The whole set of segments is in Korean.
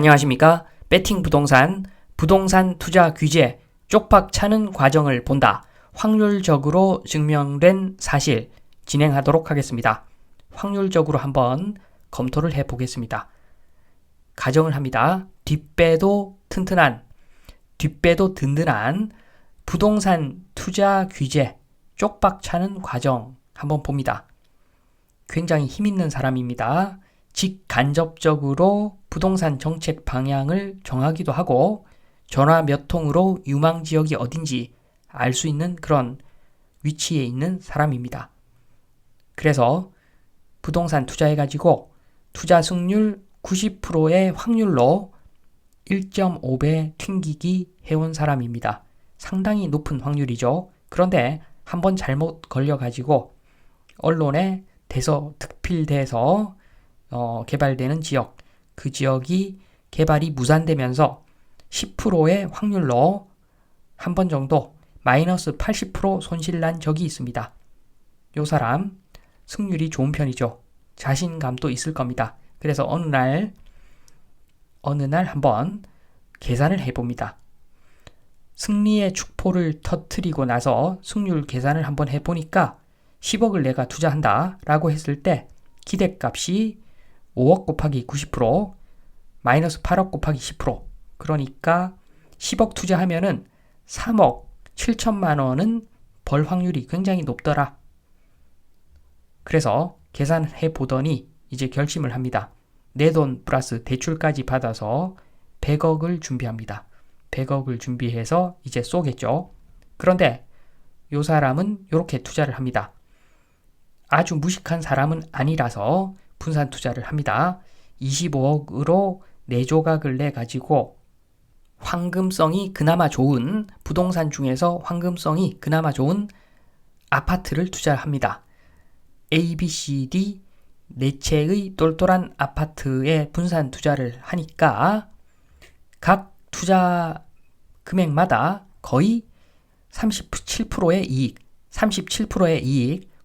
안녕하십니까? 배팅 부동산 투자 규제 쪽박 차는 과정을 본다. 확률적으로 증명된 사실 진행하도록 하겠습니다. 확률적으로 한번 검토를 해 보겠습니다. 가정을 합니다. 뒷배도 든든한 부동산 투자 규제 쪽박 차는 과정 한번 봅니다. 굉장히 힘 있는 사람입니다. 직간접적으로 부동산 정책 방향을 정하기도 하고 전화 몇 통으로 유망 지역이 어딘지 알 수 있는 그런 위치에 있는 사람입니다. 그래서 부동산 투자해가지고 투자 승률 90%의 확률로 1.5배 튕기기 해온 사람입니다. 상당히 높은 확률이죠. 그런데 한번 잘못 걸려가지고 언론에 득필돼서 개발되는 지역, 그 지역이 개발이 무산되면서 10%의 확률로 한 번 정도 마이너스 80% 손실난 적이 있습니다. 요 사람 승률이 좋은 편이죠. 자신감도 있을 겁니다. 그래서 어느 날 한번 계산을 해봅니다. 승리의 축포를 터뜨리고 나서 승률 계산을 한번 해보니까 10억을 내가 투자한다 라고 했을 때 기대값이 5억 곱하기 90% 마이너스 8억 곱하기 10% 그러니까 10억 투자하면은 3억 7천만 원은 벌 확률이 굉장히 높더라. 그래서 계산해 보더니 이제 결심을 합니다. 내 돈 플러스 대출까지 받아서 100억을 준비합니다. 100억을 준비해서 이제 쏘겠죠. 그런데 요 사람은 이렇게 투자를 합니다. 아주 무식한 사람은 아니라서 분산 투자를 합니다. 25억으로 4조각을 내가지고 황금성이 그나마 좋은 부동산 중에서 황금성이 그나마 좋은 아파트를 투자합니다. A, B, C, D 4채의 똘똘한 아파트에 분산 투자를 하니까 각 투자 금액마다 거의 37%의 이익,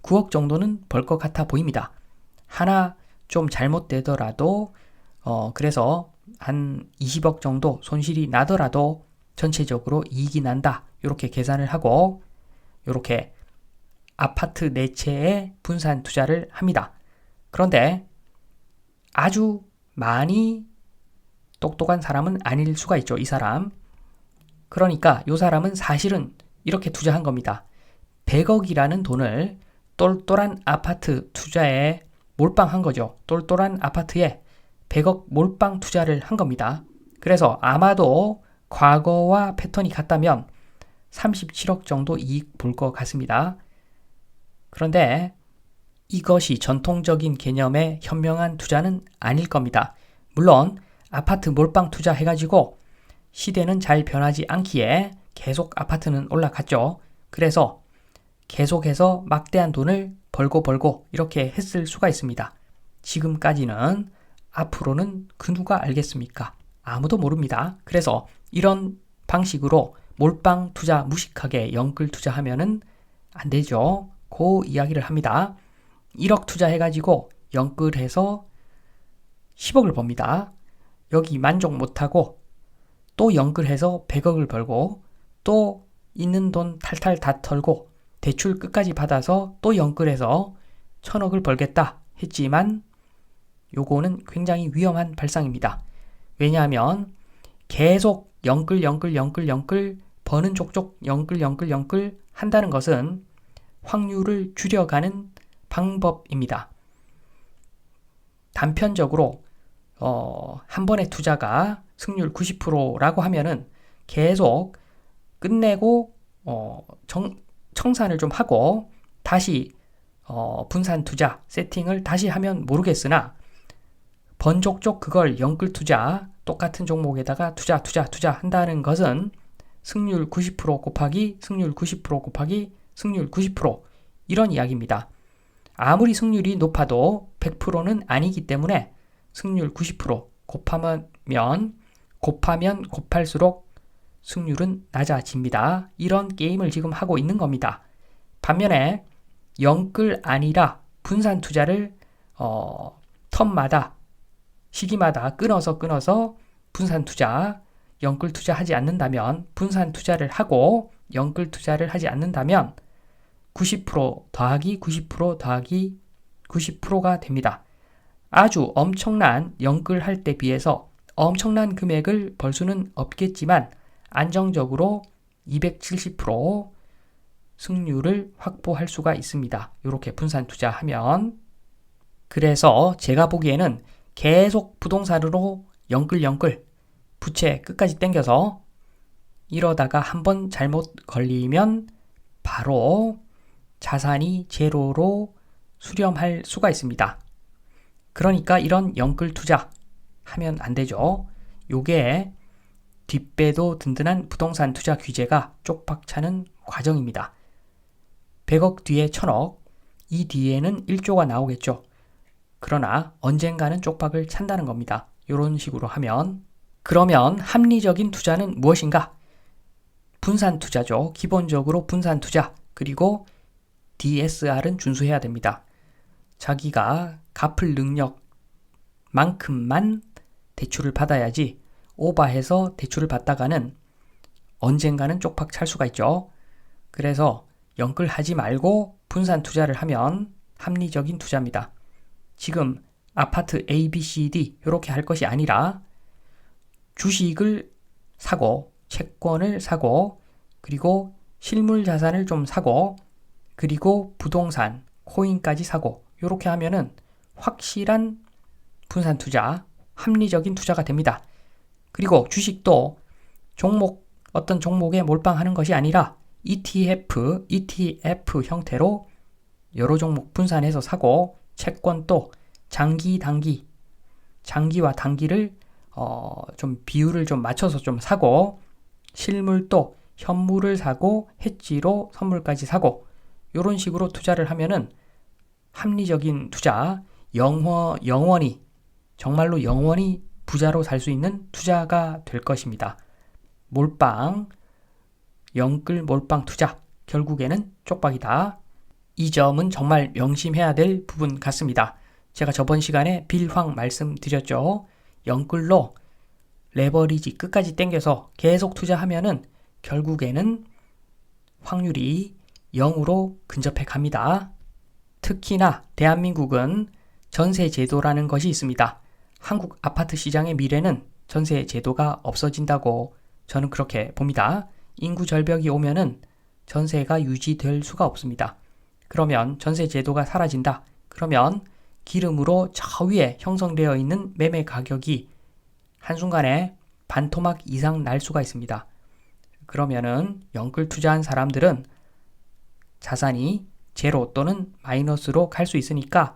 9억 정도는 벌 것 같아 보입니다. 하나 좀 잘못되더라도 그래서 한 20억 정도 손실이 나더라도 전체적으로 이익이 난다. 이렇게 계산을 하고 이렇게 아파트 4채에 분산 투자를 합니다. 그런데 아주 많이 똑똑한 사람은 아닐 수가 있죠. 이 사람. 그러니까 이 사람은 사실은 이렇게 투자한 겁니다. 100억이라는 돈을 똘똘한 아파트 투자에 몰빵한 거죠. 똘똘한 아파트에 100억 몰빵 투자를 한 겁니다. 그래서 아마도 과거와 패턴이 같다면 37억 정도 이익 볼 것 같습니다. 그런데 이것이 전통적인 개념의 현명한 투자는 아닐 겁니다. 물론 아파트 몰빵 투자 해가지고 시대는 잘 변하지 않기에 계속 아파트는 올라갔죠. 그래서 계속해서 막대한 돈을 벌고 이렇게 했을 수가 있습니다. 지금까지는 앞으로는 그 누가 알겠습니까? 아무도 모릅니다. 그래서 이런 방식으로 몰빵 투자 무식하게 영끌 투자하면은 안 되죠. 그 이야기를 합니다. 1억 투자해가지고 영끌해서 10억을 법니다. 여기 만족 못하고 또 영끌해서 100억을 벌고 또 있는 돈 탈탈 다 털고 대출 끝까지 받아서 또 영끌해서 1000억을 벌겠다 했지만 요거는 굉장히 위험한 발상입니다. 왜냐하면 계속 영끌 버는 족족 영끌 한다는 것은 확률을 줄여가는 방법입니다. 단편적으로 한 번의 투자가 승률 90%라고 하면은 계속 끝내고 청산을 좀 하고 다시 분산 투자 세팅을 다시 하면 모르겠으나 번족족 그걸 영끌 투자 똑같은 종목에다가 투자 한다는 것은 승률 90% 곱하기 승률 90% 곱하기 승률 90% 이런 이야기입니다. 아무리 승률이 높아도 100%는 아니기 때문에 승률 90% 곱하면 곱할수록 승률은 낮아집니다. 이런 게임을 지금 하고 있는 겁니다. 반면에 영끌 아니라 분산 투자를 텀마다 시기마다 끊어서 분산 투자, 영끌 투자하지 않는다면, 분산 투자를 하고 영끌 투자를 하지 않는다면 90% 더하기 90% 더하기 90%가 됩니다. 아주 엄청난 영끌할 때 비해서 엄청난 금액을 벌 수는 없겠지만 안정적으로 270% 승률을 확보할 수가 있습니다. 이렇게 분산 투자하면. 그래서 제가 보기에는 계속 부동산으로 영끌 부채 끝까지 당겨서 이러다가 한번 잘못 걸리면 바로 자산이 제로로 수렴할 수가 있습니다. 그러니까 이런 영끌 투자 하면 안 되죠. 요게 뒷배도 든든한 부동산 투자 규제가 쪽박 차는 과정입니다. 100억 뒤에 1000억, 이 뒤에는 1조가 나오겠죠. 그러나 언젠가는 쪽박을 찬다는 겁니다. 이런 식으로 하면. 그러면 합리적인 투자는 무엇인가? 분산 투자죠. 기본적으로 분산 투자. 그리고 DSR은 준수해야 됩니다. 자기가 갚을 능력만큼만 대출을 받아야지 오버해서 대출을 받다가는 언젠가는 쪽박 찰 수가 있죠. 그래서 영끌하지 말고 분산 투자를 하면 합리적인 투자입니다. 지금 아파트 A, B, C, D 이렇게 할 것이 아니라 주식을 사고 채권을 사고 그리고 실물 자산을 좀 사고 그리고 부동산, 코인까지 사고 이렇게 하면은 확실한 분산 투자, 합리적인 투자가 됩니다. 그리고 주식도 어떤 종목에 몰빵하는 것이 아니라 ETF 형태로 여러 종목 분산해서 사고 채권도 장기와 단기를 좀 비율을 좀 맞춰서 좀 사고 실물도 현물을 사고 해지로 선물까지 사고 이런 식으로 투자를 하면은 합리적인 투자, 영원히 정말로 영원히 부자로 살 수 있는 투자가 될 것입니다. 영끌 몰빵 투자 결국에는 쪽박이다. 이 점은 정말 명심해야 될 부분 같습니다. 제가 저번 시간에 빌황 말씀드렸죠. 영끌로 레버리지 끝까지 당겨서 계속 투자하면은 결국에는 확률이 0으로 근접해 갑니다. 특히나 대한민국은 전세 제도라는 것이 있습니다. 한국 아파트 시장의 미래는 전세 제도가 없어진다고 저는 그렇게 봅니다. 인구 절벽이 오면은 전세가 유지될 수가 없습니다. 그러면 전세 제도가 사라진다. 그러면 기름으로 저 위에 형성되어 있는 매매 가격이 한순간에 반토막 이상 날 수가 있습니다. 그러면은 영끌 투자한 사람들은 자산이 제로 또는 마이너스로 갈 수 있으니까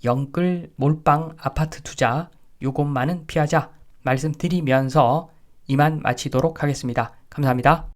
영끌 몰빵 아파트 투자 요것만은 피하자 말씀드리면서 이만 마치도록 하겠습니다. 감사합니다.